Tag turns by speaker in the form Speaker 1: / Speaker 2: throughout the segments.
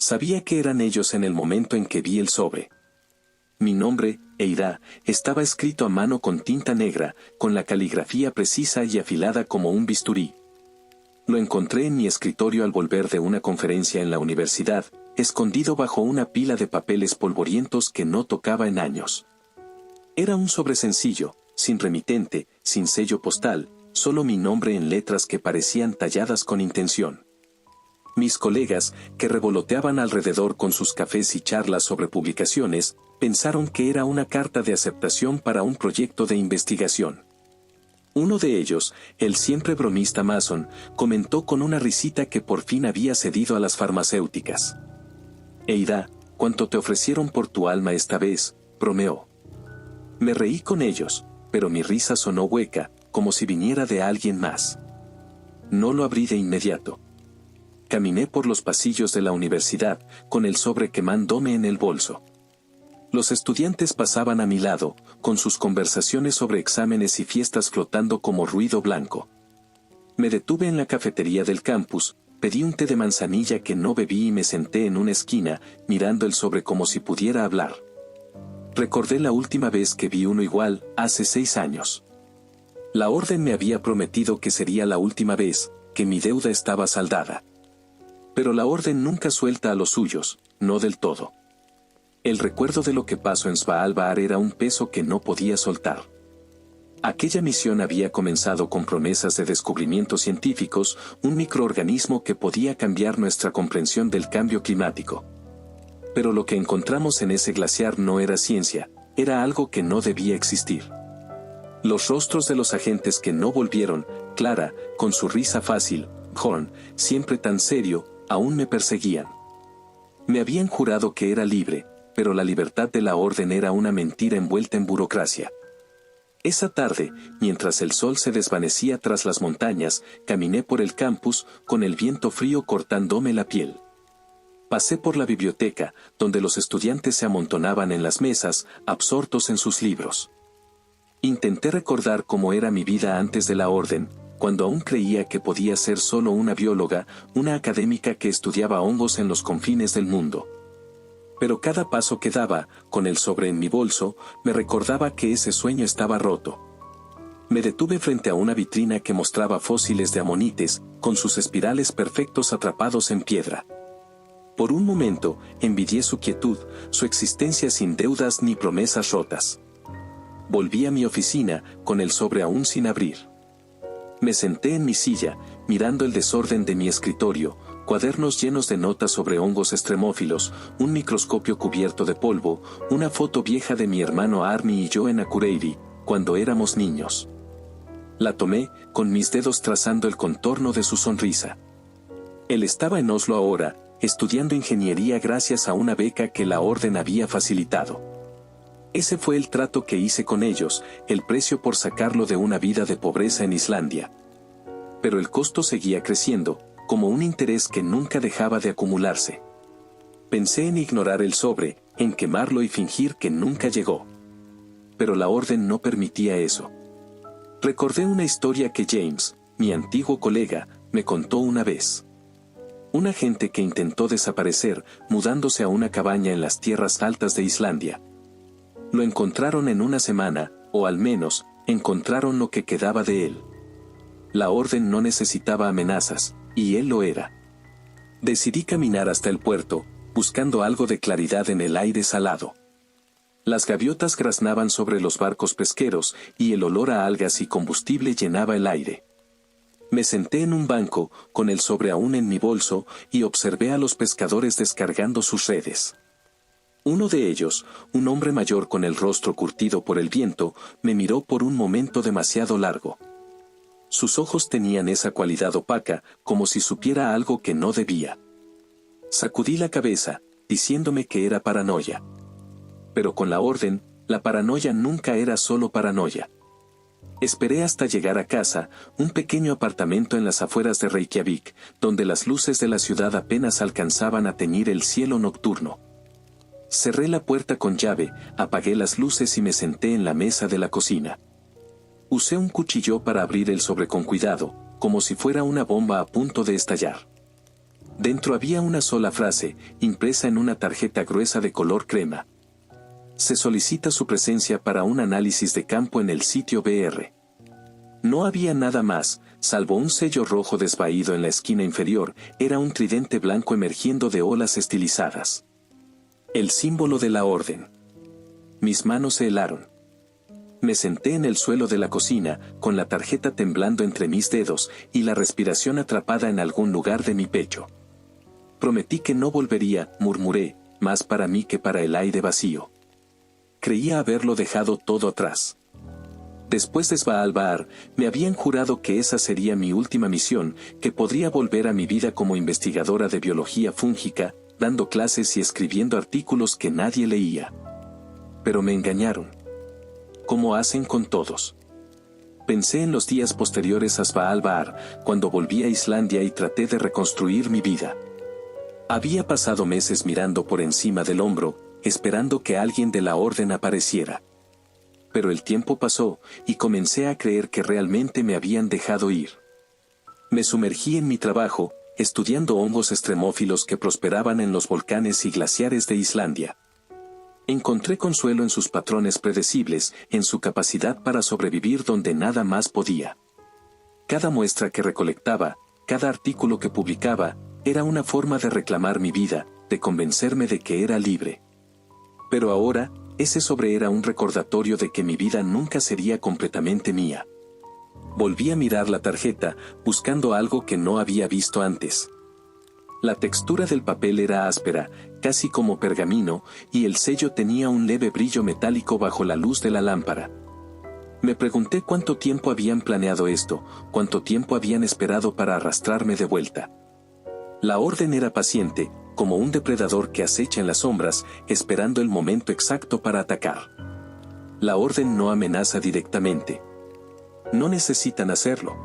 Speaker 1: Sabía que eran ellos en el momento en que vi el sobre. Mi nombre, Eida, estaba escrito a mano con tinta negra, con la caligrafía precisa y afilada como un bisturí. Lo encontré en mi escritorio al volver de una conferencia en la universidad, escondido bajo una pila de papeles polvorientos que no tocaba en años. Era un sobre sencillo, sin remitente, sin sello postal, solo mi nombre en letras que parecían talladas con intención. Mis colegas, que revoloteaban alrededor con sus cafés y charlas sobre publicaciones, pensaron que era una carta de aceptación para un proyecto de investigación. Uno de ellos, el siempre bromista Mason, comentó con una risita que por fin había cedido a las farmacéuticas. «Eida, ¿cuánto te ofrecieron por tu alma esta vez?», bromeó. Me reí con ellos, pero mi risa sonó hueca, como si viniera de alguien más. No lo abrí de inmediato. Caminé por los pasillos de la universidad, con el sobre quemándome en el bolso. Los estudiantes pasaban a mi lado, con sus conversaciones sobre exámenes y fiestas flotando como ruido blanco. Me detuve en la cafetería del campus, pedí un té de manzanilla que no bebí y me senté en una esquina, mirando el sobre como si pudiera hablar. Recordé la última vez que vi uno igual, hace 6 años. La orden me había prometido que sería la última vez, que mi deuda estaba saldada. Pero la orden nunca suelta a los suyos, no del todo. El recuerdo de lo que pasó en Svalbard era un peso que no podía soltar. Aquella misión había comenzado con promesas de descubrimientos científicos, un microorganismo que podía cambiar nuestra comprensión del cambio climático. Pero lo que encontramos en ese glaciar no era ciencia, era algo que no debía existir. Los rostros de los agentes que no volvieron, Clara, con su risa fácil, Horn, siempre tan serio, aún me perseguían. Me habían jurado que era libre, pero la libertad de la orden era una mentira envuelta en burocracia. Esa tarde, mientras el sol se desvanecía tras las montañas, caminé por el campus, con el viento frío cortándome la piel. Pasé por la biblioteca, donde los estudiantes se amontonaban en las mesas, absortos en sus libros. Intenté recordar cómo era mi vida antes de la orden, cuando aún creía que podía ser solo una bióloga, una académica que estudiaba hongos en los confines del mundo. Pero cada paso que daba, con el sobre en mi bolso, me recordaba que ese sueño estaba roto. Me detuve frente a una vitrina que mostraba fósiles de amonites, con sus espirales perfectos atrapados en piedra. Por un momento, envidié su quietud, su existencia sin deudas ni promesas rotas. Volví a mi oficina, con el sobre aún sin abrir. Me senté en mi silla, mirando el desorden de mi escritorio, cuadernos llenos de notas sobre hongos extremófilos, un microscopio cubierto de polvo, una foto vieja de mi hermano Arnie y yo en Akureyri, cuando éramos niños. La tomé, con mis dedos trazando el contorno de su sonrisa. Él estaba en Oslo ahora, estudiando ingeniería gracias a una beca que la orden había facilitado. Ese fue el trato que hice con ellos, el precio por sacarlo de una vida de pobreza en Islandia. Pero el costo seguía creciendo, como un interés que nunca dejaba de acumularse. Pensé en ignorar el sobre, en quemarlo y fingir que nunca llegó. Pero la orden no permitía eso. Recordé una historia que James, mi antiguo colega, me contó una vez. Un agente que intentó desaparecer, mudándose a una cabaña en las tierras altas de Islandia. Lo encontraron en una semana, o al menos, encontraron lo que quedaba de él. La orden no necesitaba amenazas, y él lo era. Decidí caminar hasta el puerto, buscando algo de claridad en el aire salado. Las gaviotas graznaban sobre los barcos pesqueros, y el olor a algas y combustible llenaba el aire. Me senté en un banco, con el sobre aún en mi bolso, y observé a los pescadores descargando sus redes. Uno de ellos, un hombre mayor con el rostro curtido por el viento, me miró por un momento demasiado largo. Sus ojos tenían esa cualidad opaca, como si supiera algo que no debía. Sacudí la cabeza, diciéndome que era paranoia. Pero con la orden, la paranoia nunca era solo paranoia. Esperé hasta llegar a casa, un pequeño apartamento en las afueras de Reykjavik, donde las luces de la ciudad apenas alcanzaban a teñir el cielo nocturno. Cerré la puerta con llave, apagué las luces y me senté en la mesa de la cocina. Usé un cuchillo para abrir el sobre con cuidado, como si fuera una bomba a punto de estallar. Dentro había una sola frase, impresa en una tarjeta gruesa de color crema. Se solicita su presencia para un análisis de campo en el sitio BR. No había nada más, salvo un sello rojo desvaído en la esquina inferior, era un tridente blanco emergiendo de olas estilizadas. El símbolo de la orden. Mis manos se helaron. Me senté en el suelo de la cocina, con la tarjeta temblando entre mis dedos y la respiración atrapada en algún lugar de mi pecho. Prometí que no volvería, murmuré, más para mí que para el aire vacío. Creía haberlo dejado todo atrás. Después de Svalbard, me habían jurado que esa sería mi última misión, que podría volver a mi vida como investigadora de biología fúngica, dando clases y escribiendo artículos que nadie leía. Pero me engañaron. Como hacen con todos. Pensé en los días posteriores a Svalbard, cuando volví a Islandia y traté de reconstruir mi vida. Había pasado meses mirando por encima del hombro, esperando que alguien de la orden apareciera. Pero el tiempo pasó, y comencé a creer que realmente me habían dejado ir. Me sumergí en mi trabajo, estudiando hongos extremófilos que prosperaban en los volcanes y glaciares de Islandia. Encontré consuelo en sus patrones predecibles, en su capacidad para sobrevivir donde nada más podía. Cada muestra que recolectaba, cada artículo que publicaba, era una forma de reclamar mi vida, de convencerme de que era libre. Pero ahora, ese sobre era un recordatorio de que mi vida nunca sería completamente mía. Volví a mirar la tarjeta, buscando algo que no había visto antes. La textura del papel era áspera, casi como pergamino, y el sello tenía un leve brillo metálico bajo la luz de la lámpara. Me pregunté cuánto tiempo habían planeado esto, cuánto tiempo habían esperado para arrastrarme de vuelta. La orden era paciente, como un depredador que acecha en las sombras, esperando el momento exacto para atacar. La orden no amenaza directamente. No necesitan hacerlo.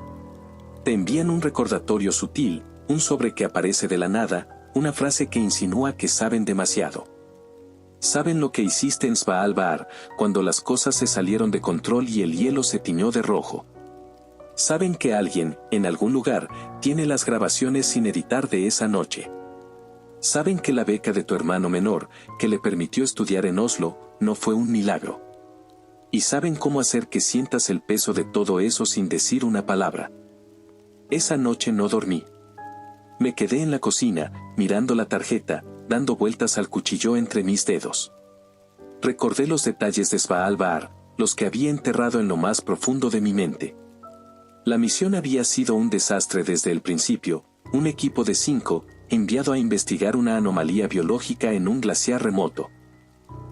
Speaker 1: Te envían un recordatorio sutil, un sobre que aparece de la nada, una frase que insinúa que saben demasiado. Saben lo que hiciste en Svalbard, cuando las cosas se salieron de control y el hielo se tiñó de rojo. Saben que alguien, en algún lugar, tiene las grabaciones sin editar de esa noche. Saben que la beca de tu hermano menor, que le permitió estudiar en Oslo, no fue un milagro. Y saben cómo hacer que sientas el peso de todo eso sin decir una palabra. Esa noche no dormí. Me quedé en la cocina, mirando la tarjeta, dando vueltas al cuchillo entre mis dedos. Recordé los detalles de Svalbard, los que había enterrado en lo más profundo de mi mente. La misión había sido un desastre desde el principio, un equipo de 5, enviado a investigar una anomalía biológica en un glaciar remoto.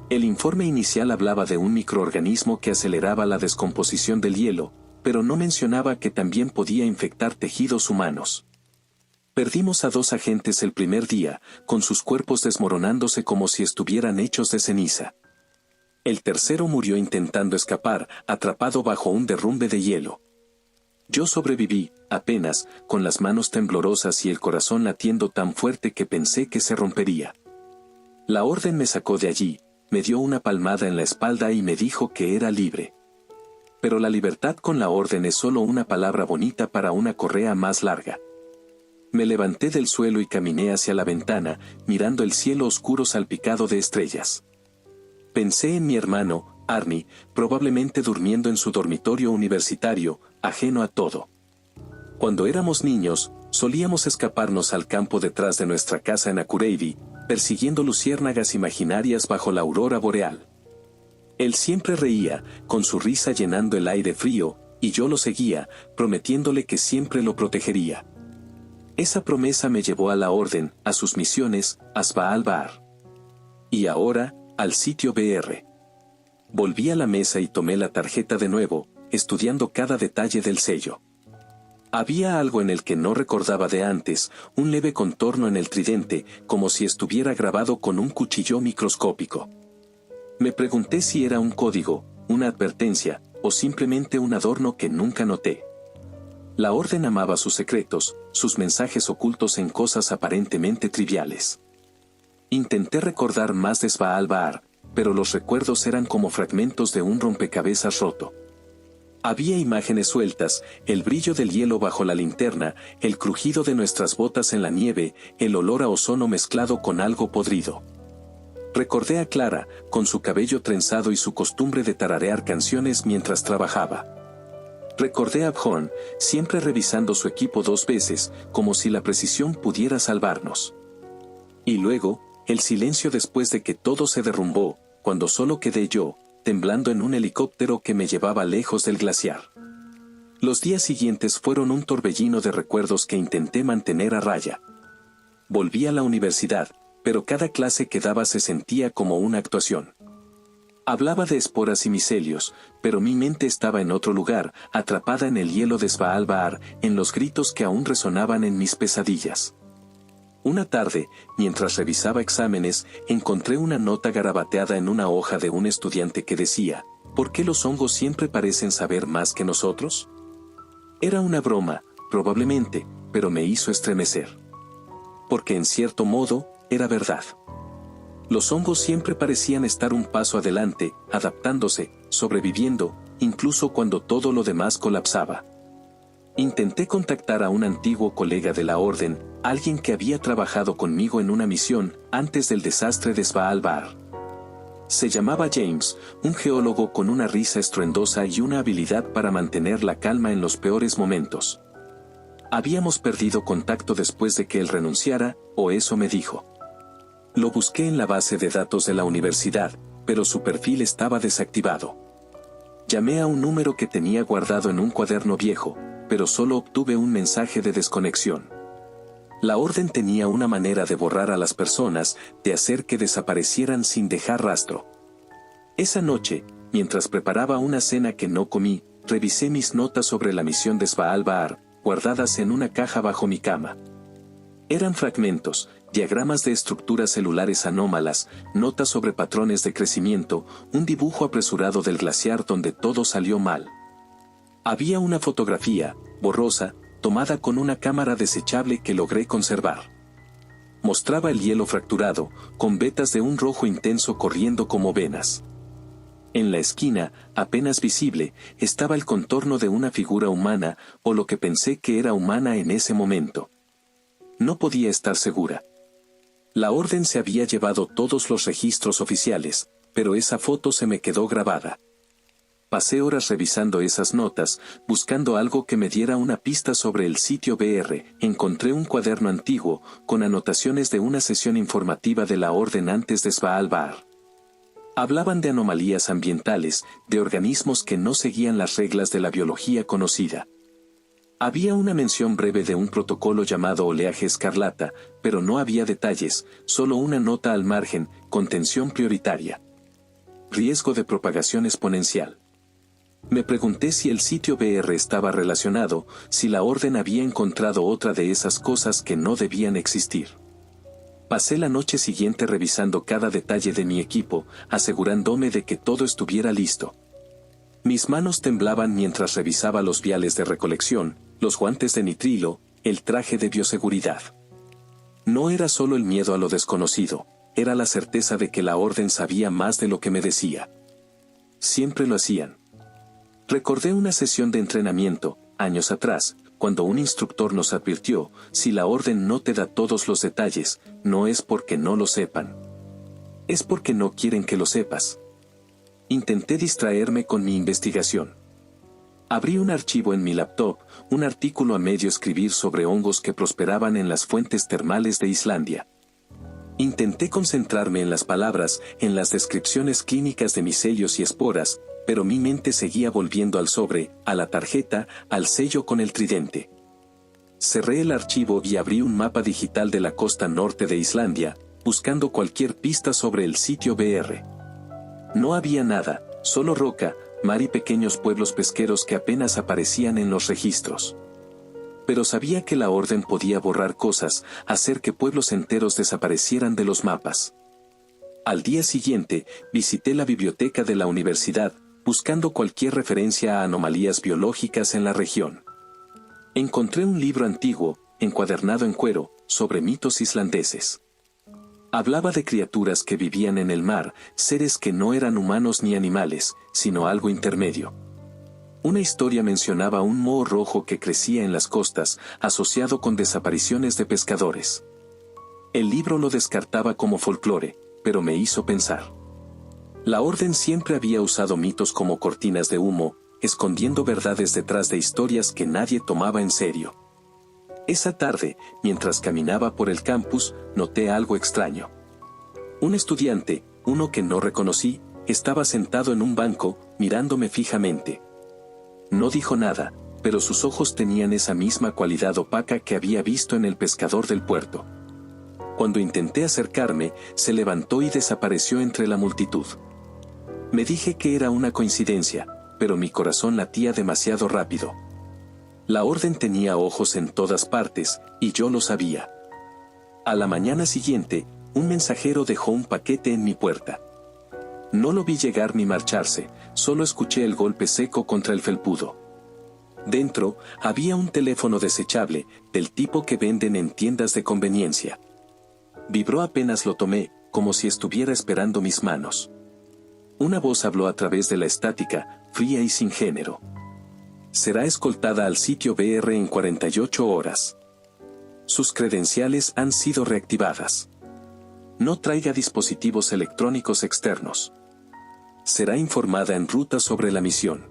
Speaker 1: El informe inicial hablaba de un microorganismo que aceleraba la descomposición del hielo, pero no mencionaba que también podía infectar tejidos humanos. Perdimos a 2 agentes el primer día, con sus cuerpos desmoronándose como si estuvieran hechos de ceniza. El tercero murió intentando escapar, atrapado bajo un derrumbe de hielo. Yo sobreviví, apenas, con las manos temblorosas y el corazón latiendo tan fuerte que pensé que se rompería. La orden me sacó de allí, me dio una palmada en la espalda y me dijo que era libre. Pero la libertad con la orden es solo una palabra bonita para una correa más larga. Me levanté del suelo y caminé hacia la ventana, mirando el cielo oscuro salpicado de estrellas. Pensé en mi hermano, Arni, probablemente durmiendo en su dormitorio universitario, ajeno a todo. Cuando éramos niños, solíamos escaparnos al campo detrás de nuestra casa en Akureyri, persiguiendo luciérnagas imaginarias bajo la aurora boreal. Él siempre reía, con su risa llenando el aire frío, y yo lo seguía, prometiéndole que siempre lo protegería. Esa promesa me llevó a la orden, a sus misiones, a Svalbard. Y ahora, al sitio BR. Volví a la mesa y tomé la tarjeta de nuevo, estudiando cada detalle del sello. Había algo en el que no recordaba de antes, un leve contorno en el tridente, como si estuviera grabado con un cuchillo microscópico. Me pregunté si era un código, una advertencia, o simplemente un adorno que nunca noté. La orden amaba sus secretos, sus mensajes ocultos en cosas aparentemente triviales. Intenté recordar más de Svalbard, pero los recuerdos eran como fragmentos de un rompecabezas roto. Había imágenes sueltas, el brillo del hielo bajo la linterna, el crujido de nuestras botas en la nieve, el olor a ozono mezclado con algo podrido. Recordé a Clara, con su cabello trenzado y su costumbre de tararear canciones mientras trabajaba. Recordé a Bjorn, siempre revisando su equipo 2 veces, como si la precisión pudiera salvarnos. Y luego, el silencio después de que todo se derrumbó, cuando solo quedé yo, temblando en un helicóptero que me llevaba lejos del glaciar. Los días siguientes fueron un torbellino de recuerdos que intenté mantener a raya. Volví a la universidad, pero cada clase que daba se sentía como una actuación. Hablaba de esporas y micelios, pero mi mente estaba en otro lugar, atrapada en el hielo de Svalbard, en los gritos que aún resonaban en mis pesadillas. Una tarde, mientras revisaba exámenes, encontré una nota garabateada en una hoja de un estudiante que decía: ¿por qué los hongos siempre parecen saber más que nosotros? Era una broma, probablemente, pero me hizo estremecer. Porque en cierto modo, era verdad. Los hongos siempre parecían estar un paso adelante, adaptándose, sobreviviendo, incluso cuando todo lo demás colapsaba. Intenté contactar a un antiguo colega de la Orden, alguien que había trabajado conmigo en una misión antes del desastre de Svalbard. Se llamaba James, un geólogo con una risa estruendosa y una habilidad para mantener la calma en los peores momentos. Habíamos perdido contacto después de que él renunciara, o eso me dijo. Lo busqué en la base de datos de la universidad, pero su perfil estaba desactivado. Llamé a un número que tenía guardado en un cuaderno viejo, pero solo obtuve un mensaje de desconexión. La Orden tenía una manera de borrar a las personas, de hacer que desaparecieran sin dejar rastro. Esa noche, mientras preparaba una cena que no comí, revisé mis notas sobre la misión de Svalbard, guardadas en una caja bajo mi cama. Eran fragmentos, diagramas de estructuras celulares anómalas, notas sobre patrones de crecimiento, un dibujo apresurado del glaciar donde todo salió mal. Había una fotografía, borrosa, tomada con una cámara desechable que logré conservar. Mostraba el hielo fracturado, con vetas de un rojo intenso corriendo como venas. En la esquina, apenas visible, estaba el contorno de una figura humana, o lo que pensé que era humana en ese momento. No podía estar segura. La Orden se había llevado todos los registros oficiales, pero esa foto se me quedó grabada. Pasé horas revisando esas notas, buscando algo que me diera una pista sobre el sitio BR. Encontré un cuaderno antiguo, con anotaciones de una sesión informativa de la Orden antes de Svalbard. Hablaban de anomalías ambientales, de organismos que no seguían las reglas de la biología conocida. Había una mención breve de un protocolo llamado oleaje escarlata, pero no había detalles, solo una nota al margen: contención prioritaria. Riesgo de propagación exponencial. Me pregunté si el sitio BR estaba relacionado, si la Orden había encontrado otra de esas cosas que no debían existir. Pasé la noche siguiente revisando cada detalle de mi equipo, asegurándome de que todo estuviera listo. Mis manos temblaban mientras revisaba los viales de recolección, los guantes de nitrilo, el traje de bioseguridad. No era solo el miedo a lo desconocido, era la certeza de que la Orden sabía más de lo que me decía. Siempre lo hacían. Recordé una sesión de entrenamiento, años atrás, cuando un instructor nos advirtió: si la Orden no te da todos los detalles, no es porque no lo sepan. Es porque no quieren que lo sepas. Intenté distraerme con mi investigación. Abrí un archivo en mi laptop, un artículo a medio escribir sobre hongos que prosperaban en las fuentes termales de Islandia. Intenté concentrarme en las palabras, en las descripciones clínicas de micelios y esporas, pero mi mente seguía volviendo al sobre, a la tarjeta, al sello con el tridente. Cerré el archivo y abrí un mapa digital de la costa norte de Islandia, buscando cualquier pista sobre el sitio BR. No había nada, solo roca, mar y pequeños pueblos pesqueros que apenas aparecían en los registros. Pero sabía que la Orden podía borrar cosas, hacer que pueblos enteros desaparecieran de los mapas. Al día siguiente, visité la biblioteca de la universidad, buscando cualquier referencia a anomalías biológicas en la región. Encontré un libro antiguo, encuadernado en cuero, sobre mitos islandeses. Hablaba de criaturas que vivían en el mar, seres que no eran humanos ni animales, sino algo intermedio. Una historia mencionaba un moho rojo que crecía en las costas, asociado con desapariciones de pescadores. El libro lo descartaba como folclore, pero me hizo pensar. La orden siempre había usado mitos como cortinas de humo, escondiendo verdades detrás de historias que nadie tomaba en serio. Esa tarde, mientras caminaba por el campus, noté algo extraño. Un estudiante, uno que no reconocí, estaba sentado en un banco, mirándome fijamente. No dijo nada, pero sus ojos tenían esa misma cualidad opaca que había visto en el pescador del puerto. Cuando intenté acercarme, se levantó y desapareció entre la multitud. Me dije que era una coincidencia, pero mi corazón latía demasiado rápido. La orden tenía ojos en todas partes, y yo lo sabía. A la mañana siguiente, un mensajero dejó un paquete en mi puerta. No lo vi llegar ni marcharse, solo escuché el golpe seco contra el felpudo. Dentro, había un teléfono desechable, del tipo que venden en tiendas de conveniencia. Vibró apenas lo tomé, como si estuviera esperando mis manos. Una voz habló a través de la estática, fría y sin género. Será escoltada al sitio BR en 48 horas. Sus credenciales han sido reactivadas. No traiga dispositivos electrónicos externos. Será informada en ruta sobre la misión.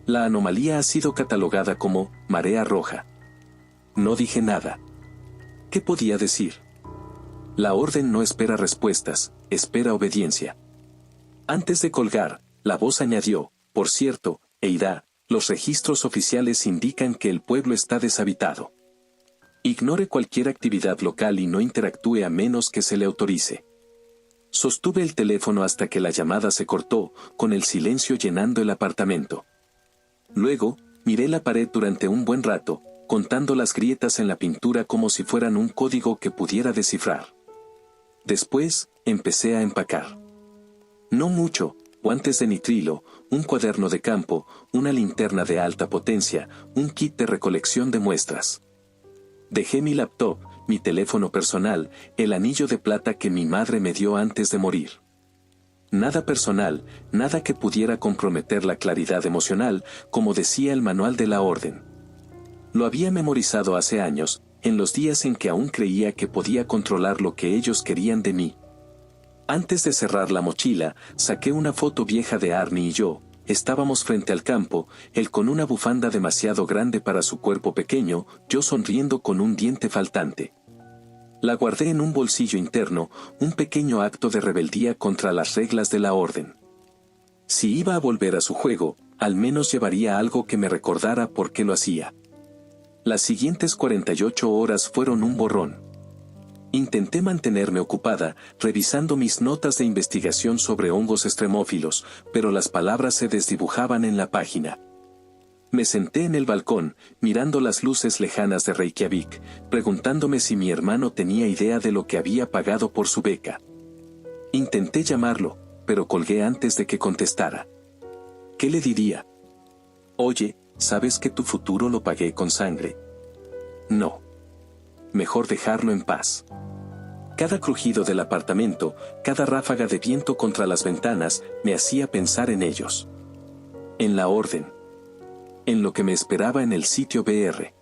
Speaker 1: La anomalía ha sido catalogada como marea roja. No dije nada. ¿Qué podía decir? La orden no espera respuestas, espera obediencia. Antes de colgar, la voz añadió, por cierto, Eida, los registros oficiales indican que el pueblo está deshabitado. Ignore cualquier actividad local y no interactúe a menos que se le autorice. Sostuve el teléfono hasta que la llamada se cortó, con el silencio llenando el apartamento. Luego, miré la pared durante un buen rato, contando las grietas en la pintura como si fueran un código que pudiera descifrar. Después, empecé a empacar. No mucho, guantes de nitrilo, un cuaderno de campo, una linterna de alta potencia, un kit de recolección de muestras. Dejé mi laptop, mi teléfono personal, el anillo de plata que mi madre me dio antes de morir. Nada personal, nada que pudiera comprometer la claridad emocional, como decía el manual de la orden. Lo había memorizado hace años, en los días en que aún creía que podía controlar lo que ellos querían de mí. Antes de cerrar la mochila, saqué una foto vieja de Arnie y yo. Estábamos frente al campo, él con una bufanda demasiado grande para su cuerpo pequeño, yo sonriendo con un diente faltante. La guardé en un bolsillo interno, un pequeño acto de rebeldía contra las reglas de la orden. Si iba a volver a su juego, al menos llevaría algo que me recordara por qué lo hacía. Las siguientes 48 horas fueron un borrón. Intenté mantenerme ocupada, revisando mis notas de investigación sobre hongos extremófilos, pero las palabras se desdibujaban en la página. Me senté en el balcón, mirando las luces lejanas de Reykjavik, preguntándome si mi hermano tenía idea de lo que había pagado por su beca. Intenté llamarlo, pero colgué antes de que contestara. ¿Qué le diría? Oye, ¿sabes que tu futuro lo pagué con sangre? No. Mejor dejarlo en paz. Cada crujido del apartamento, cada ráfaga de viento contra las ventanas, me hacía pensar en ellos. En la orden. En lo que me esperaba en el sitio BR.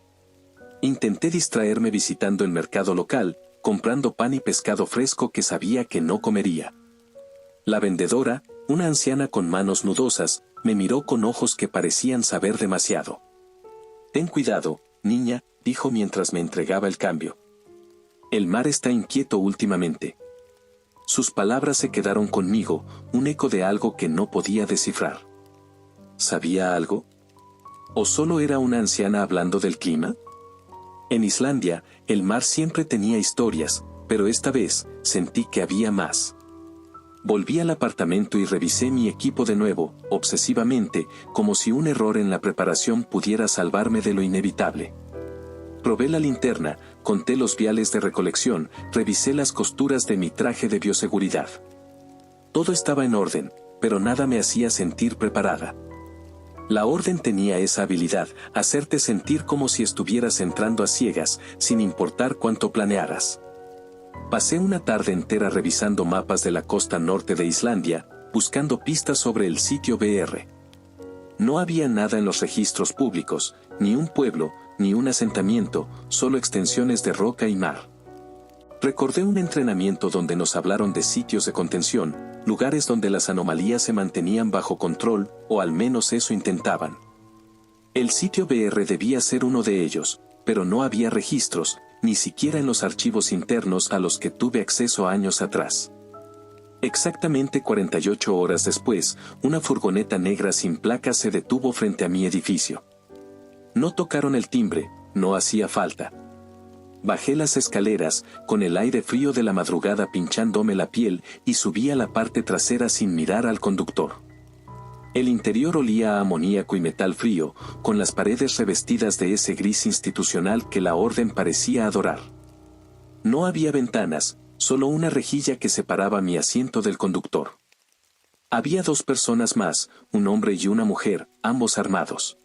Speaker 1: Intenté distraerme visitando el mercado local, comprando pan y pescado fresco que sabía que no comería. La vendedora, una anciana con manos nudosas, me miró con ojos que parecían saber demasiado. Ten cuidado, niña, dijo mientras me entregaba el cambio. El mar está inquieto últimamente. Sus palabras se quedaron conmigo, un eco de algo que no podía descifrar. ¿Sabía algo? ¿O solo era una anciana hablando del clima? En Islandia, el mar siempre tenía historias, pero esta vez, sentí que había más. Volví al apartamento y revisé mi equipo de nuevo, obsesivamente, como si un error en la preparación pudiera salvarme de lo inevitable. Probé la linterna, conté los viales de recolección, revisé las costuras de mi traje de bioseguridad. Todo estaba en orden, pero nada me hacía sentir preparada. La orden tenía esa habilidad, hacerte sentir como si estuvieras entrando a ciegas, sin importar cuánto planearas. Pasé una tarde entera revisando mapas de la costa norte de Islandia, buscando pistas sobre el sitio BR. No había nada en los registros públicos, ni un pueblo, ni un asentamiento, solo extensiones de roca y mar. Recordé un entrenamiento donde nos hablaron de sitios de contención, lugares donde las anomalías se mantenían bajo control, o al menos eso intentaban. El sitio BR debía ser uno de ellos, pero no había registros, ni siquiera en los archivos internos a los que tuve acceso años atrás. Exactamente 48 horas después, una furgoneta negra sin placas se detuvo frente a mi edificio. No tocaron el timbre, no hacía falta. Bajé las escaleras, con el aire frío de la madrugada pinchándome la piel, y subí a la parte trasera sin mirar al conductor. El interior olía a amoníaco y metal frío, con las paredes revestidas de ese gris institucional que la orden parecía adorar. No había ventanas, solo una rejilla que separaba mi asiento del conductor. Había dos personas más, un hombre y una mujer, ambos armados.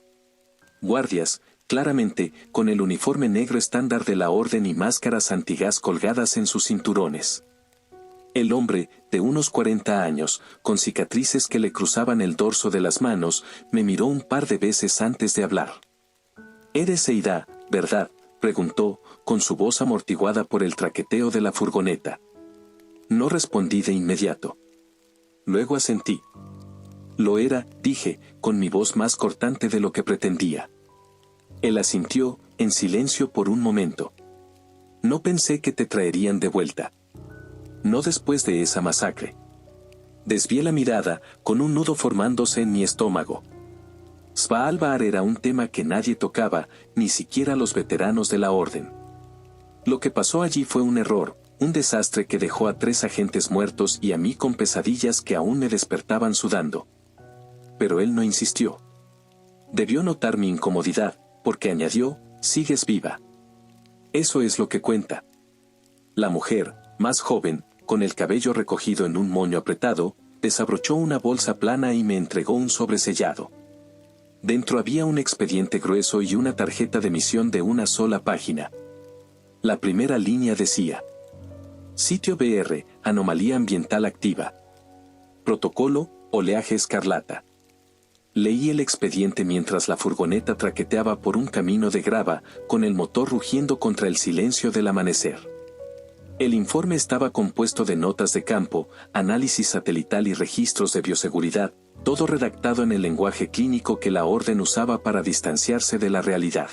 Speaker 1: Guardias, claramente, con el uniforme negro estándar de la orden y máscaras antigás colgadas en sus cinturones. El hombre, de unos 40 años, con cicatrices que le cruzaban el dorso de las manos, me miró un par de veces antes de hablar. «¿Eres Eida, verdad?», preguntó, con su voz amortiguada por el traqueteo de la furgoneta. No respondí de inmediato. Luego asentí. «Lo era», dije, con mi voz más cortante de lo que pretendía. Él asintió, en silencio por un momento. «No pensé que te traerían de vuelta. No después de esa masacre». Desvié la mirada, con un nudo formándose en mi estómago. Svalbard era un tema que nadie tocaba, ni siquiera los veteranos de la orden. Lo que pasó allí fue un error, un desastre que dejó a 3 agentes muertos y a mí con pesadillas que aún me despertaban sudando. Pero él no insistió. Debió notar mi incomodidad, porque añadió, «Sigues viva. Eso es lo que cuenta». La mujer, más joven, con el cabello recogido en un moño apretado, desabrochó una bolsa plana y me entregó un sobre sellado. Dentro había un expediente grueso y una tarjeta de misión de una sola página. La primera línea decía: Sitio BR, anomalía ambiental activa. Protocolo, oleaje escarlata. Leí el expediente mientras la furgoneta traqueteaba por un camino de grava, con el motor rugiendo contra el silencio del amanecer. El informe estaba compuesto de notas de campo, análisis satelital y registros de bioseguridad, todo redactado en el lenguaje clínico que la orden usaba para distanciarse de la realidad.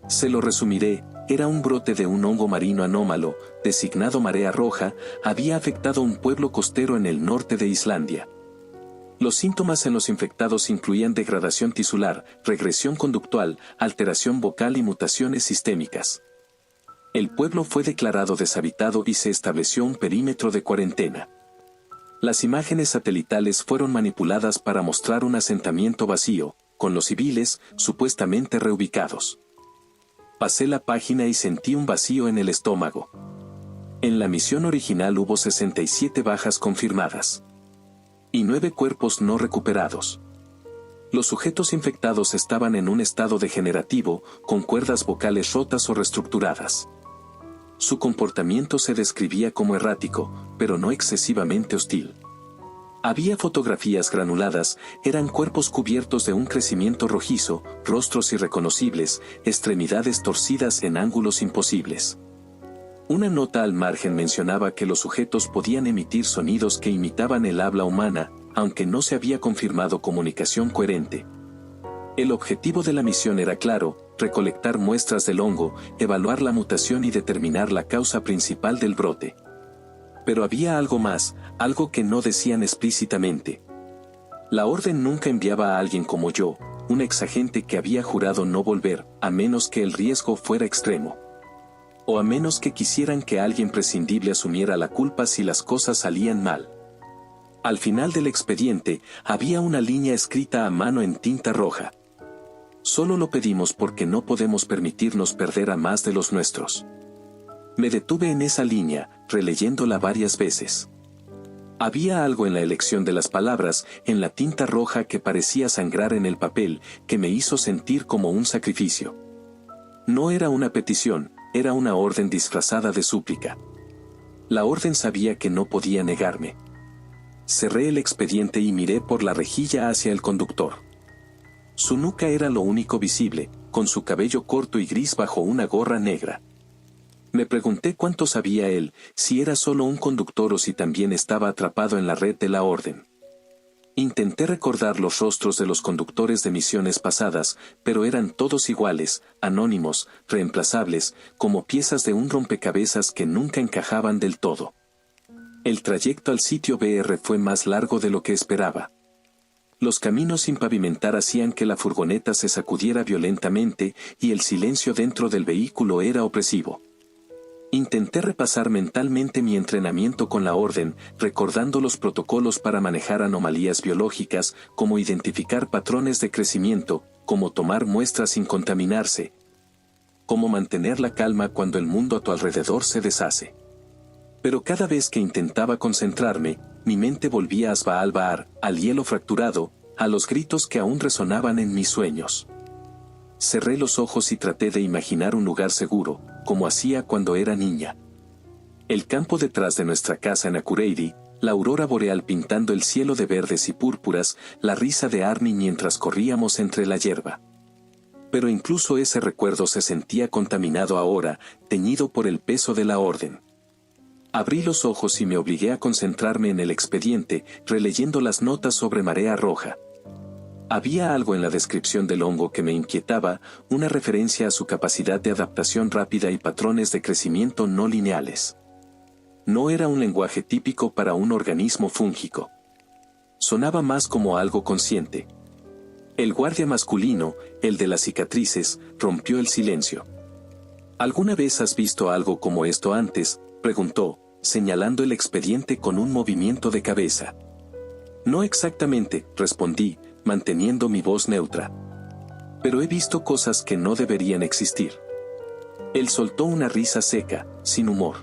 Speaker 1: Se lo resumiré, era un brote de un hongo marino anómalo, designado marea roja, había afectado un pueblo costero en el norte de Islandia. Los síntomas en los infectados incluían degradación tisular, regresión conductual, alteración vocal y mutaciones sistémicas. El pueblo fue declarado deshabitado y se estableció un perímetro de cuarentena. Las imágenes satelitales fueron manipuladas para mostrar un asentamiento vacío, con los civiles, supuestamente reubicados. Pasé la página y sentí un vacío en el estómago. En la misión original hubo 67 bajas confirmadas. Y 9 cuerpos no recuperados. Los sujetos infectados estaban en un estado degenerativo, con cuerdas vocales rotas o reestructuradas. Su comportamiento se describía como errático, pero no excesivamente hostil. Había fotografías granuladas, eran cuerpos cubiertos de un crecimiento rojizo, rostros irreconocibles, extremidades torcidas en ángulos imposibles. Una nota al margen mencionaba que los sujetos podían emitir sonidos que imitaban el habla humana, aunque no se había confirmado comunicación coherente. El objetivo de la misión era claro: recolectar muestras del hongo, evaluar la mutación y determinar la causa principal del brote. Pero había algo más, algo que no decían explícitamente. La orden nunca enviaba a alguien como yo, un exagente que había jurado no volver, a menos que el riesgo fuera extremo. O a menos que quisieran que alguien prescindible asumiera la culpa si las cosas salían mal. Al final del expediente, había una línea escrita a mano en tinta roja. Solo lo pedimos porque no podemos permitirnos perder a más de los nuestros. Me detuve en esa línea, releyéndola varias veces. Había algo en la elección de las palabras, en la tinta roja que parecía sangrar en el papel, que me hizo sentir como un sacrificio. No era una petición, era una orden disfrazada de súplica. La orden sabía que no podía negarme. Cerré el expediente y miré por la rejilla hacia el conductor. Su nuca era lo único visible, con su cabello corto y gris bajo una gorra negra. Me pregunté cuánto sabía él, si era solo un conductor o si también estaba atrapado en la red de la orden. Intenté recordar los rostros de los conductores de misiones pasadas, pero eran todos iguales, anónimos, reemplazables, como piezas de un rompecabezas que nunca encajaban del todo. El trayecto al sitio BR fue más largo de lo que esperaba. Los caminos sin pavimentar hacían que la furgoneta se sacudiera violentamente y el silencio dentro del vehículo era opresivo. Intenté repasar mentalmente mi entrenamiento con la orden, recordando los protocolos para manejar anomalías biológicas, como identificar patrones de crecimiento, cómo tomar muestras sin contaminarse, cómo mantener la calma cuando el mundo a tu alrededor se deshace. Pero cada vez que intentaba concentrarme, mi mente volvía a Svalbard, al hielo fracturado, a los gritos que aún resonaban en mis sueños. Cerré los ojos y traté de imaginar un lugar seguro, como hacía cuando era niña. El campo detrás de nuestra casa en Akureyri, la aurora boreal pintando el cielo de verdes y púrpuras, la risa de Arnie mientras corríamos entre la hierba. Pero incluso ese recuerdo se sentía contaminado ahora, teñido por el peso de la orden. Abrí los ojos y me obligué a concentrarme en el expediente, releyendo las notas sobre marea roja. Había algo en la descripción del hongo que me inquietaba, una referencia a su capacidad de adaptación rápida y patrones de crecimiento no lineales. No era un lenguaje típico para un organismo fúngico. Sonaba más como algo consciente. El guardia masculino, el de las cicatrices, rompió el silencio. ¿Alguna vez has visto algo como esto antes?, preguntó, señalando el expediente con un movimiento de cabeza. No exactamente, respondí, manteniendo mi voz neutra. Pero he visto cosas que no deberían existir. Él soltó una risa seca, sin humor.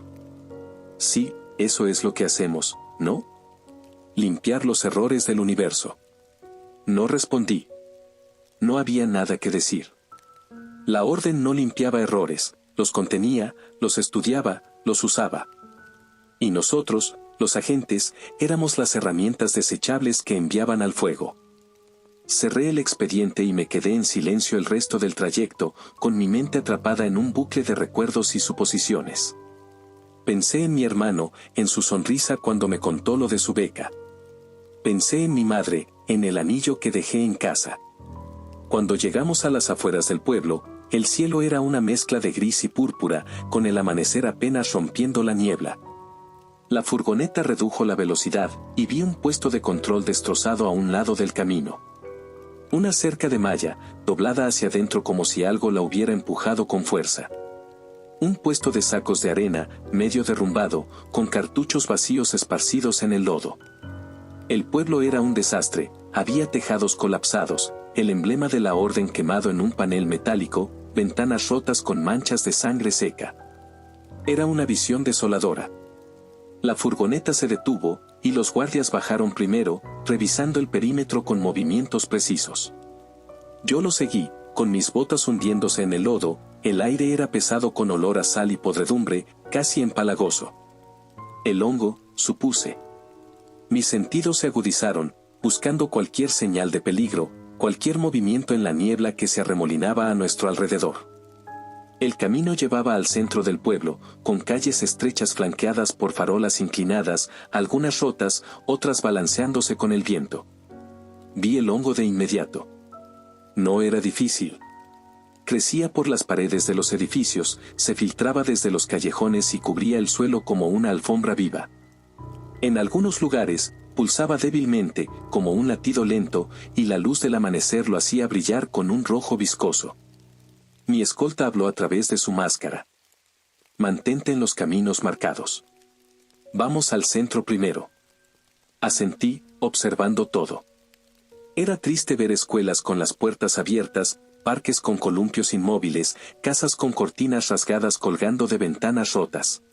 Speaker 1: Sí, eso es lo que hacemos, ¿no? Limpiar los errores del universo. No respondí. No había nada que decir. La orden no limpiaba errores, los contenía, los estudiaba, los usaba. Y nosotros, los agentes, éramos las herramientas desechables que enviaban al fuego. Cerré el expediente y me quedé en silencio el resto del trayecto, con mi mente atrapada en un bucle de recuerdos y suposiciones. Pensé en mi hermano, en su sonrisa cuando me contó lo de su beca. Pensé en mi madre, en el anillo que dejé en casa. Cuando llegamos a las afueras del pueblo, el cielo era una mezcla de gris y púrpura, con el amanecer apenas rompiendo la niebla. La furgoneta redujo la velocidad, y vi un puesto de control destrozado a un lado del camino. Una cerca de malla, doblada hacia adentro como si algo la hubiera empujado con fuerza. Un puesto de sacos de arena, medio derrumbado, con cartuchos vacíos esparcidos en el lodo. El pueblo era un desastre, había tejados colapsados, el emblema de la orden quemado en un panel metálico, ventanas rotas con manchas de sangre seca. Era una visión desoladora. La furgoneta se detuvo, y los guardias bajaron primero, revisando el perímetro con movimientos precisos. Yo lo seguí, con mis botas hundiéndose en el lodo, el aire era pesado con olor a sal y podredumbre, casi empalagoso. El hongo, supuse. Mis sentidos se agudizaron, buscando cualquier señal de peligro, cualquier movimiento en la niebla que se arremolinaba a nuestro alrededor. El camino llevaba al centro del pueblo, con calles estrechas flanqueadas por farolas inclinadas, algunas rotas, otras balanceándose con el viento. Vi el hongo de inmediato. No era difícil. Crecía por las paredes de los edificios, se filtraba desde los callejones y cubría el suelo como una alfombra viva. En algunos lugares, pulsaba débilmente, como un latido lento, y la luz del amanecer lo hacía brillar con un rojo viscoso. Mi escolta habló a través de su máscara. Mantente en los caminos marcados. Vamos al centro primero. Asentí, observando todo. Era triste ver escuelas con las puertas abiertas, parques con columpios inmóviles, casas con cortinas rasgadas colgando de ventanas rotas.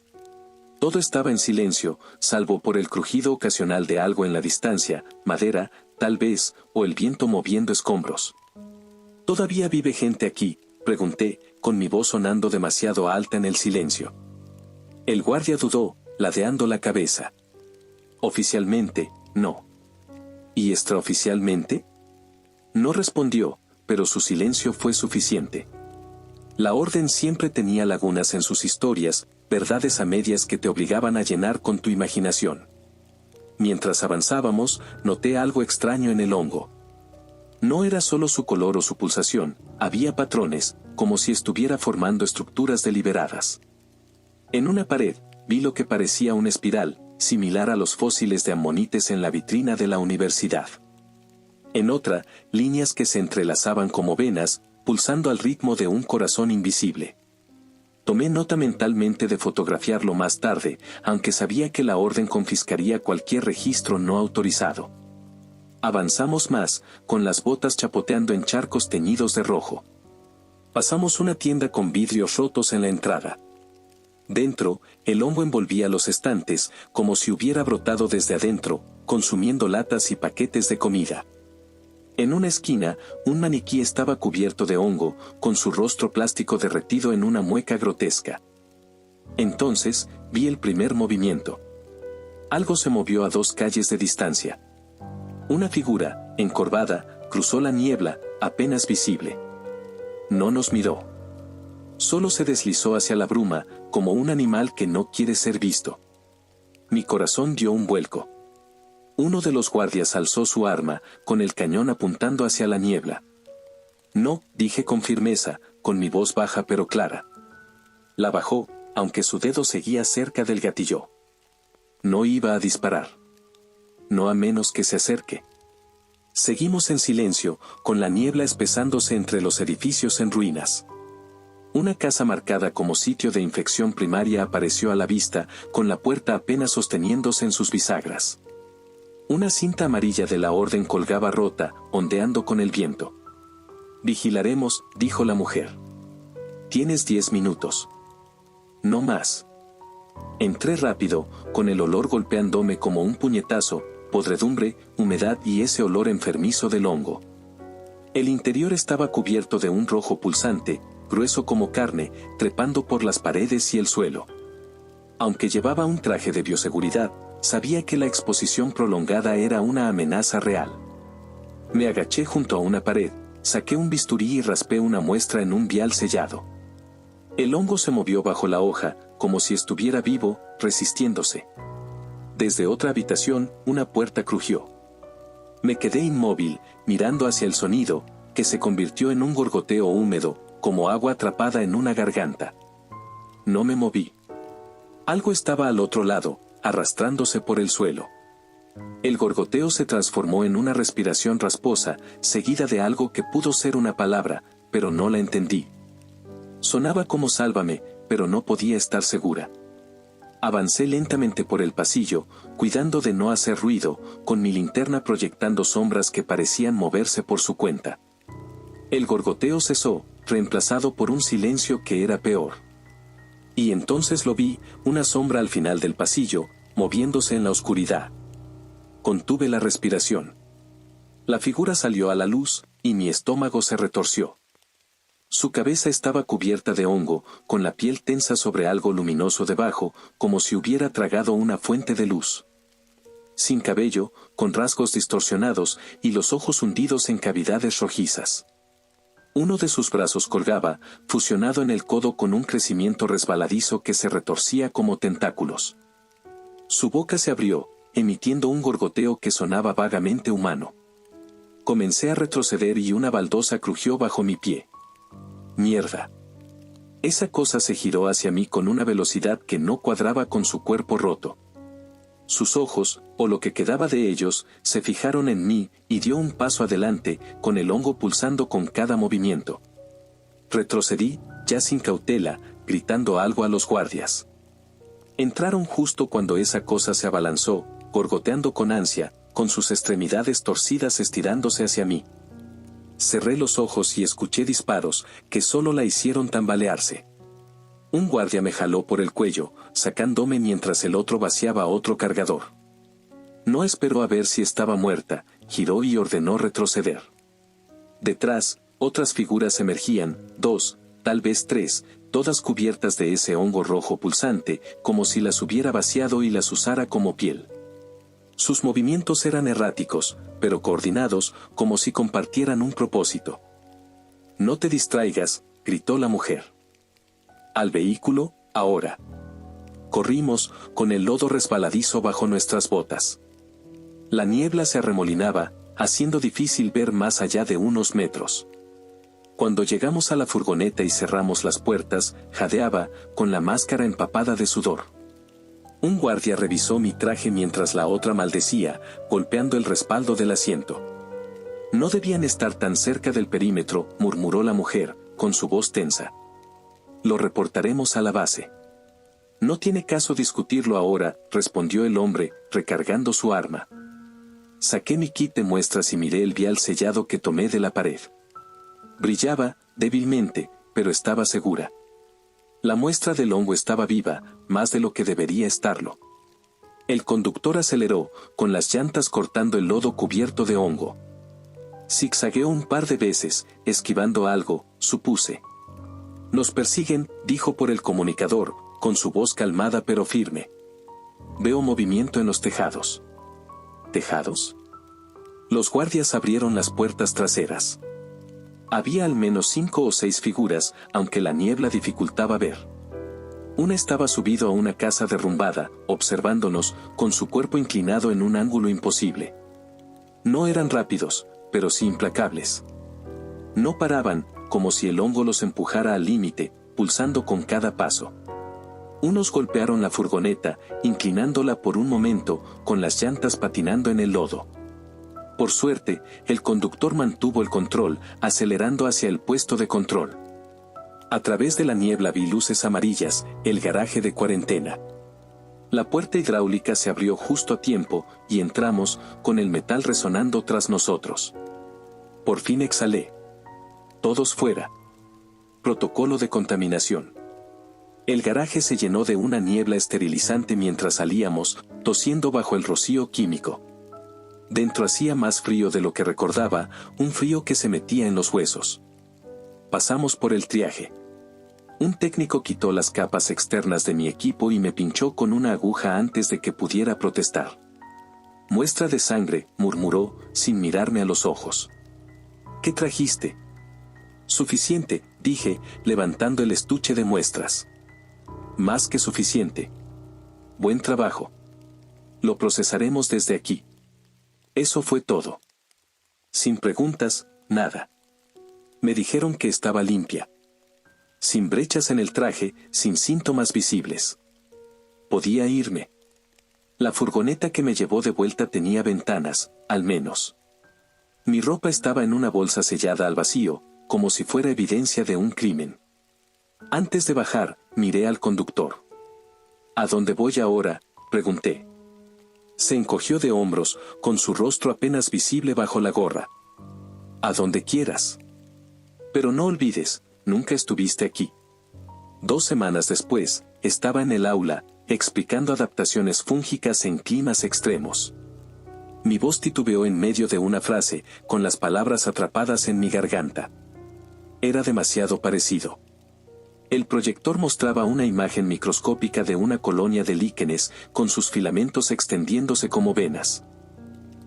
Speaker 1: Todo estaba en silencio, salvo por el crujido ocasional de algo en la distancia, madera, tal vez, o el viento moviendo escombros. ¿Todavía vive gente aquí?, pregunté, con mi voz sonando demasiado alta en el silencio. El guardia dudó, ladeando la cabeza. Oficialmente, no. ¿Y extraoficialmente? No respondió, pero su silencio fue suficiente. La orden siempre tenía lagunas en sus historias, verdades a medias que te obligaban a llenar con tu imaginación. Mientras avanzábamos, noté algo extraño en el hongo. No era solo su color o su pulsación, había patrones, como si estuviera formando estructuras deliberadas. En una pared, vi lo que parecía una espiral, similar a los fósiles de amonites en la vitrina de la universidad. En otra, líneas que se entrelazaban como venas, pulsando al ritmo de un corazón invisible. Tomé nota mentalmente de fotografiarlo más tarde, aunque sabía que la orden confiscaría cualquier registro no autorizado. Avanzamos más, con las botas chapoteando en charcos teñidos de rojo. Pasamos una tienda con vidrios rotos en la entrada. Dentro, el hongo envolvía los estantes, como si hubiera brotado desde adentro, consumiendo latas y paquetes de comida. En una esquina, un maniquí estaba cubierto de hongo, con su rostro plástico derretido en una mueca grotesca. Entonces, vi el primer movimiento. Algo se movió a 2 calles de distancia. Una figura, encorvada, cruzó la niebla, apenas visible. No nos miró. Solo se deslizó hacia la bruma, como un animal que no quiere ser visto. Mi corazón dio un vuelco. Uno de los guardias alzó su arma, con el cañón apuntando hacia la niebla. No, dije con firmeza, con mi voz baja pero clara. La bajó, aunque su dedo seguía cerca del gatillo. No iba a disparar. No a menos que se acerque. Seguimos en silencio, con la niebla espesándose entre los edificios en ruinas. Una casa marcada como sitio de infección primaria apareció a la vista, con la puerta apenas sosteniéndose en sus bisagras. Una cinta amarilla de la orden colgaba rota, ondeando con el viento. Vigilaremos, dijo la mujer. Tienes 10 minutos. No más. Entré rápido, con el olor golpeándome como un puñetazo, podredumbre, humedad y ese olor enfermizo del hongo. El interior estaba cubierto de un rojo pulsante, grueso como carne, trepando por las paredes y el suelo. Aunque llevaba un traje de bioseguridad, sabía que la exposición prolongada era una amenaza real. Me agaché junto a una pared, saqué un bisturí y raspé una muestra en un vial sellado. El hongo se movió bajo la hoja, como si estuviera vivo, resistiéndose. Desde otra habitación, una puerta crujió. Me quedé inmóvil, mirando hacia el sonido, que se convirtió en un gorgoteo húmedo, como agua atrapada en una garganta. No me moví. Algo estaba al otro lado, arrastrándose por el suelo. El gorgoteo se transformó en una respiración rasposa, seguida de algo que pudo ser una palabra, pero no la entendí. Sonaba como sálvame, pero no podía estar segura. Avancé lentamente por el pasillo, cuidando de no hacer ruido, con mi linterna proyectando sombras que parecían moverse por su cuenta. El gorgoteo cesó, reemplazado por un silencio que era peor. Y entonces lo vi, una sombra al final del pasillo, moviéndose en la oscuridad. Contuve la respiración. La figura salió a la luz, y mi estómago se retorció. Su cabeza estaba cubierta de hongo, con la piel tensa sobre algo luminoso debajo, como si hubiera tragado una fuente de luz. Sin cabello, con rasgos distorsionados, y los ojos hundidos en cavidades rojizas. Uno de sus brazos colgaba, fusionado en el codo con un crecimiento resbaladizo que se retorcía como tentáculos. Su boca se abrió, emitiendo un gorgoteo que sonaba vagamente humano. Comencé a retroceder y una baldosa crujió bajo mi pie. ¡Mierda! Esa cosa se giró hacia mí con una velocidad que no cuadraba con su cuerpo roto. Sus ojos, o lo que quedaba de ellos, se fijaron en mí, y dio un paso adelante, con el hongo pulsando con cada movimiento. Retrocedí, ya sin cautela, gritando algo a los guardias. Entraron justo cuando esa cosa se abalanzó, gorgoteando con ansia, con sus extremidades torcidas estirándose hacia mí. Cerré los ojos y escuché disparos, que solo la hicieron tambalearse. Un guardia me jaló por el cuello, sacándome mientras el otro vaciaba otro cargador. No esperó a ver si estaba muerta, giró y ordenó retroceder. Detrás, otras figuras emergían, 2, tal vez 3, todas cubiertas de ese hongo rojo pulsante, como si las hubiera vaciado y las usara como piel. Sus movimientos eran erráticos, pero coordinados, como si compartieran un propósito. No te distraigas, gritó la mujer. Al vehículo, ahora. Corrimos, con el lodo resbaladizo bajo nuestras botas. La niebla se arremolinaba, haciendo difícil ver más allá de unos metros. Cuando llegamos a la furgoneta y cerramos las puertas, jadeaba, con la máscara empapada de sudor. Un guardia revisó mi traje mientras la otra maldecía, golpeando el respaldo del asiento. No debían estar tan cerca del perímetro, murmuró la mujer, con su voz tensa. Lo reportaremos a la base. No tiene caso discutirlo ahora, respondió el hombre, recargando su arma. Saqué mi kit de muestras y miré el vial sellado que tomé de la pared. Brillaba, débilmente, pero estaba segura. La muestra del hongo estaba viva, más de lo que debería estarlo. El conductor aceleró, con las llantas cortando el lodo cubierto de hongo. Zigzagueó un par de veces, esquivando algo, supuse. Nos persiguen, dijo por el comunicador, con su voz calmada pero firme. Veo movimiento en los tejados. ¿Tejados? Los guardias abrieron las puertas traseras. Había al menos 5 o 6 figuras, aunque la niebla dificultaba ver. Una estaba subido a una casa derrumbada, observándonos, con su cuerpo inclinado en un ángulo imposible. No eran rápidos, pero sí implacables. No paraban, como si el hongo los empujara al límite, pulsando con cada paso. Unos golpearon la furgoneta, inclinándola por un momento, con las llantas patinando en el lodo. Por suerte, el conductor mantuvo el control, acelerando hacia el puesto de control. A través de la niebla vi luces amarillas, el garaje de cuarentena. La puerta hidráulica se abrió justo a tiempo, y entramos, con el metal resonando tras nosotros. Por fin exhalé. Todos fuera. Protocolo de contaminación. El garaje se llenó de una niebla esterilizante mientras salíamos, tosiendo bajo el rocío químico. Dentro hacía más frío de lo que recordaba, un frío que se metía en los huesos. Pasamos por el triaje. Un técnico quitó las capas externas de mi equipo y me pinchó con una aguja antes de que pudiera protestar. Muestra de sangre, murmuró, sin mirarme a los ojos. ¿Qué trajiste? Suficiente, dije, levantando el estuche de muestras. Más que suficiente. Buen trabajo. Lo procesaremos desde aquí. Eso fue todo. Sin preguntas, nada. Me dijeron que estaba limpia. Sin brechas en el traje, sin síntomas visibles. Podía irme. La furgoneta que me llevó de vuelta tenía ventanas, al menos. Mi ropa estaba en una bolsa sellada al vacío, como si fuera evidencia de un crimen. Antes de bajar, miré al conductor. ¿A dónde voy ahora?, pregunté. Se encogió de hombros, con su rostro apenas visible bajo la gorra. A donde quieras. Pero no olvides, nunca estuviste aquí. 2 semanas después, estaba en el aula, explicando adaptaciones fúngicas en climas extremos. Mi voz titubeó en medio de una frase, con las palabras atrapadas en mi garganta. Era demasiado parecido. El proyector mostraba una imagen microscópica de una colonia de líquenes, con sus filamentos extendiéndose como venas.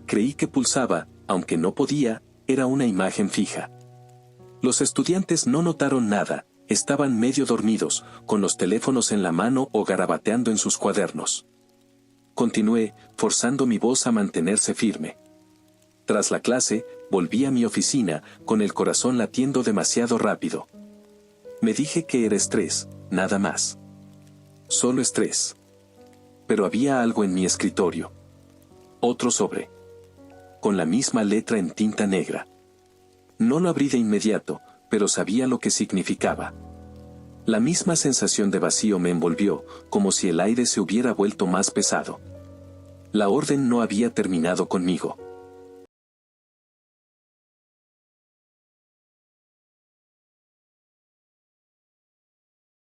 Speaker 1: Creí que pulsaba, aunque no podía, era una imagen fija. Los estudiantes no notaron nada, estaban medio dormidos, con los teléfonos en la mano o garabateando en sus cuadernos. Continué, forzando mi voz a mantenerse firme. Tras la clase, volví a mi oficina, con el corazón latiendo demasiado rápido. Me dije que era estrés, nada más. Solo estrés. Pero había algo en mi escritorio. Otro sobre. Con la misma letra en tinta negra. No lo abrí de inmediato, pero sabía lo que significaba. La misma sensación de vacío me envolvió, como si el aire se hubiera vuelto más pesado. La orden no había terminado conmigo.